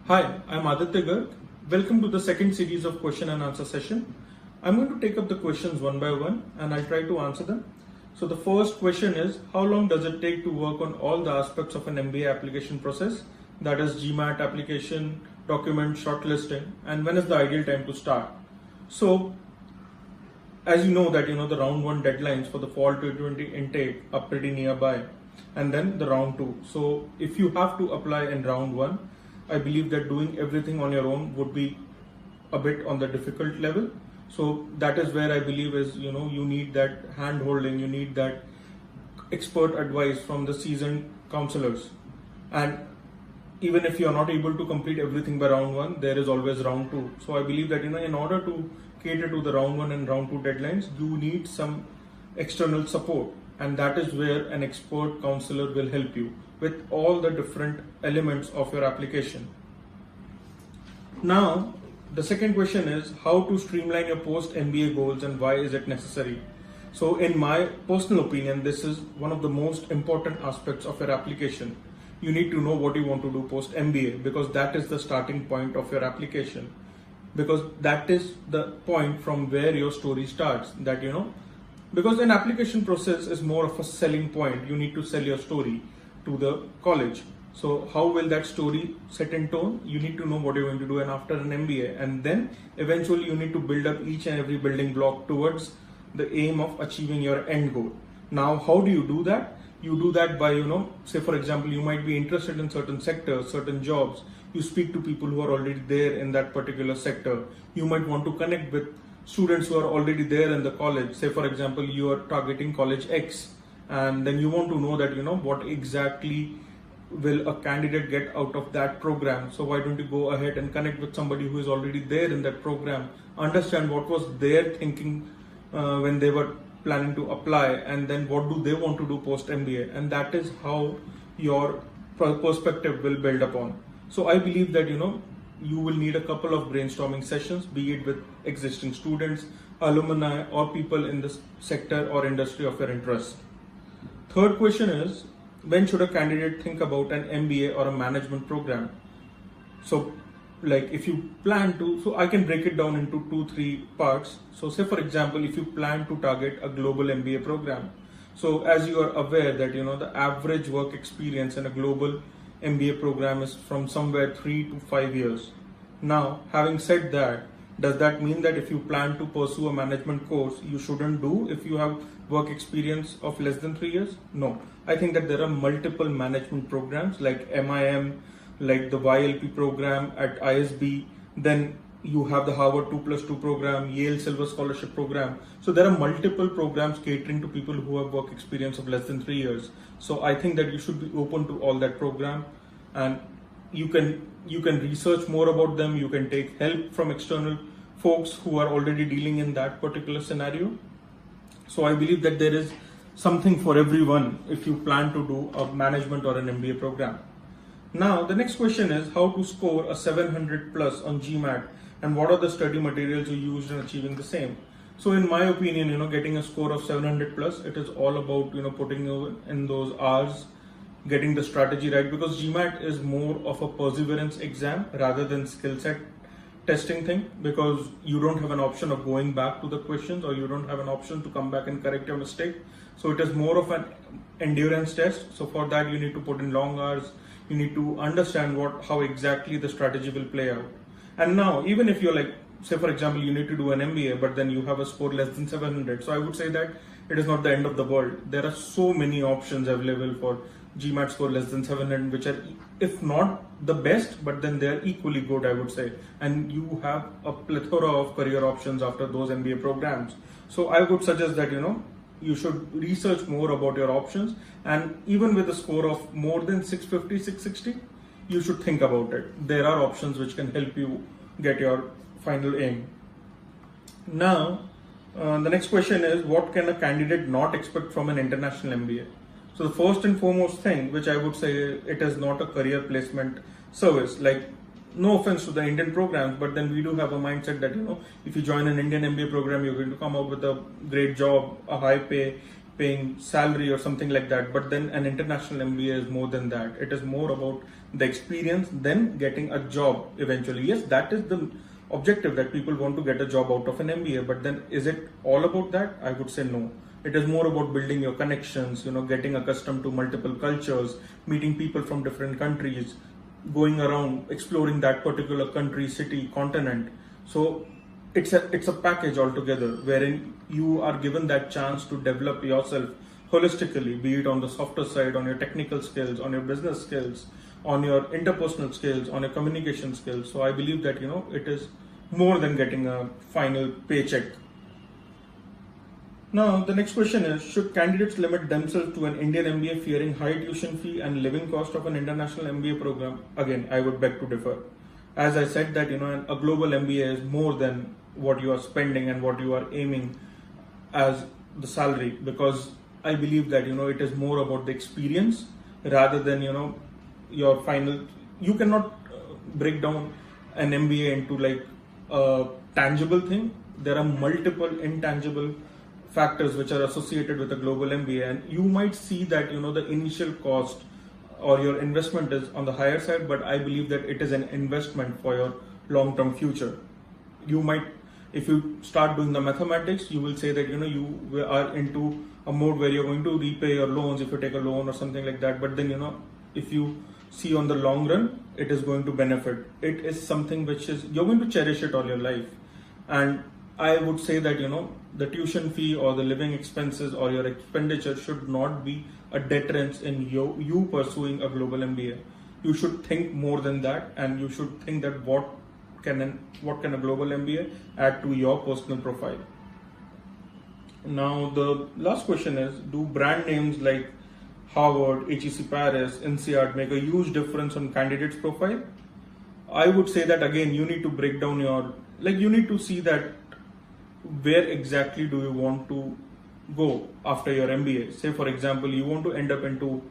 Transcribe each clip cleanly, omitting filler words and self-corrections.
Hi, I'm Aditya Garg. Welcome to the second series of question and answer session. I'm going to take up the questions one by one and I'll try to answer them. So the first question is, how long does it take to work on all the aspects of an MBA application process? That is Gmat application, document, shortlisting, and when is the ideal time to start? So as you know that the round 1 deadlines for the fall 2020 intake are pretty nearby, and then the round 2. So if you have to apply in round 1, I believe that doing everything on your own would be a bit on the difficult level. So that is where I believe is, you need that hand holding, you need that expert advice from the seasoned counselors. And even if you are not able to complete everything by round 1, there is always round 2. So I believe that, in order to cater to the round 1 and round 2 deadlines, you need some external support. And that is where an expert counselor will help you with all the different elements of your application. Now, the second question is how to streamline your post-MBA goals and why is it necessary? So in my personal opinion, this is one of the most important aspects of your application. You need to know what you want to do post-MBA because that is the starting point of your application. Because that is the point from where your story starts. Because an application process is more of a selling point. You need to sell your story to the college. So how will that story set in tone? You need to know what you're going to do and after an MBA, and then eventually you need to build up each and every building block towards the aim of achieving your end goal. Now, how do you do that? You do that by, say for example, you might be interested in certain sectors, certain jobs. You speak to people who are already there in that particular sector. You might want to connect with students who are already there in the college. Say for example, you are targeting college X, and then you want to know that, what exactly will a candidate get out of that program. So why don't you go ahead and connect with somebody who is already there in that program, understand what was their thinking when they were planning to apply, and then what do they want to do post MBA, and that is how your perspective will build upon. So I believe that you will need a couple of brainstorming sessions, be it with existing students, alumni, or people in the sector or industry of your interest. Third question is, when should a candidate think about an MBA or a management program? So if you plan to, so I can break it down into 2-3 parts. So say for example, if you plan to target a global MBA program. So as you are aware that, the average work experience in a global MBA program is from somewhere 3 to 5 years. Now, having said that, does that mean that if you plan to pursue a management course, you shouldn't do if you have work experience of less than 3 years? No. I think that there are multiple management programs like MIM, like the YLP program at ISB, then you have the Harvard 2+2 program, Yale Silver Scholarship program. So there are multiple programs catering to people who have work experience of less than 3 years. So I think that you should be open to all that program, and you can research more about them. You can take help from external folks who are already dealing in that particular scenario. So I believe that there is something for everyone if you plan to do a management or an MBA program. Now, the next question is how to score a 700 plus on Gmat and what are the study materials you used in achieving the same. So in my opinion, getting a score of 700 plus, it is all about, putting in those hours, getting the strategy right, because Gmat is more of a perseverance exam rather than skill set testing thing, because you don't have an option of going back to the questions or you don't have an option to come back and correct your mistake. So it is more of an endurance test. So for that, you need to put in long hours. You need to understand how exactly the strategy will play out. And now, even if you're say for example, you need to do an MBA, but then you have a score less than 700. So I would say that it is not the end of the world. There are so many options available for Gmat score less than 700, which are, if not the best, but then they are equally good, I would say. And you have a plethora of career options after those MBA programs. So I would suggest that, you should research more about your options, and even with a score of more than 650, 660, you should think about it. There are options which can help you get your final aim. Now, the next question is, what can a candidate not expect from an international MBA? So the first and foremost thing, which I would say, it is not a career placement service. No offense to the Indian programs, but then we do have a mindset that, if you join an Indian MBA program, you're going to come out with a great job, a high pay, paying salary or something like that. But then an international MBA is more than that. It is more about the experience, then getting a job eventually. Yes, that is the objective, that people want to get a job out of an MBA. But then is it all about that? I would say no. It is more about building your connections, getting accustomed to multiple cultures, meeting people from different countries, going around, exploring that particular country, city, continent. So it's a package altogether, wherein you are given that chance to develop yourself holistically, be it on the softer side, on your technical skills, on your business skills, on your interpersonal skills, on your communication skills. So I believe that it is more than getting a final paycheck. Now the next question is, should candidates limit themselves to an Indian MBA fearing high tuition fee and living cost of an international MBA program? Again, I would beg to differ. As I said that a global MBA is more than what you are spending and what you are aiming as the salary, because I believe that it is more about the experience rather than your final. You cannot break down an MBA into like a tangible thing. There are multiple intangible factors which are associated with a global MBA, and you might see that the initial cost or your investment is on the higher side, but I believe that it is an investment for your long-term future. You might, if you start doing the mathematics, you will say that you are into a mode where you're going to repay your loans if you take a loan or something like that. But then if you see on the long run, it is going to benefit. It is something which is, you're going to cherish it all your life. And I would say that the tuition fee or the living expenses or your expenditure should not be a deterrence in you pursuing a global MBA. You should think more than that, and you should think that what can a global MBA add to your personal profile. Now the last question is, do brand names like Harvard, HEC Paris, INSEAD make a huge difference on candidates' profile? I would say that again, you need to break down you need to see that where exactly do you want to go after your MBA. Say for example, you want to end up into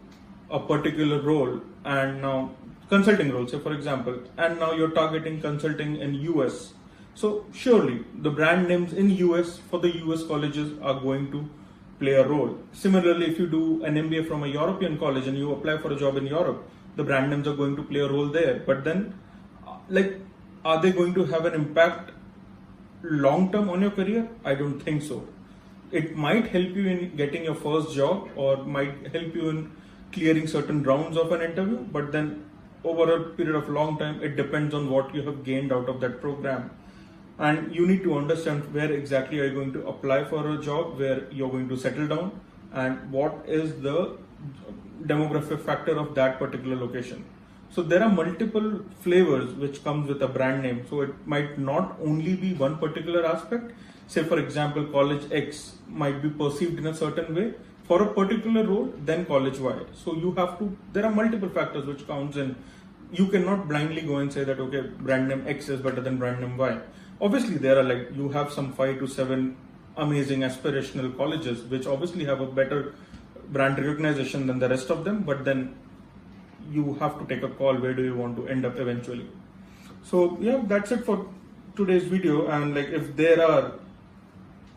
a particular role, and now consulting role, say for example, and now you're targeting consulting in US. So surely the brand names in US for the US colleges are going to play a role. Similarly, if you do an MBA from a European college and you apply for a job in Europe, the brand names are going to play a role there. But then are they going to have an impact long term on your career? I don't think so. It might help you in getting your first job or might help you in clearing certain rounds of an interview, but then over a period of long time, it depends on what you have gained out of that program. And you need to understand where exactly are you going to apply for a job, where you're going to settle down, and what is the demographic factor of that particular location. So there are multiple flavors which comes with a brand name. So it might not only be one particular aspect. Say for example, college X might be perceived in a certain way for a particular role than college Y. So there are multiple factors which counts in. You cannot blindly go and say that, okay, brand name X is better than brand name Y. Obviously there are you have some 5 to 7 amazing aspirational colleges which obviously have a better brand recognition than the rest of them, but then you have to take a call, where do you want to end up eventually. So yeah, that's it for today's video. And if there are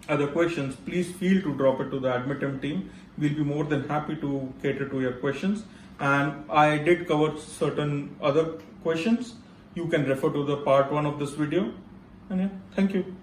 other questions, please feel to drop it to the Admitem team. We'll be more than happy to cater to your questions. And I did cover certain other questions. You can refer to the part 1 of this video. And yeah, thank you.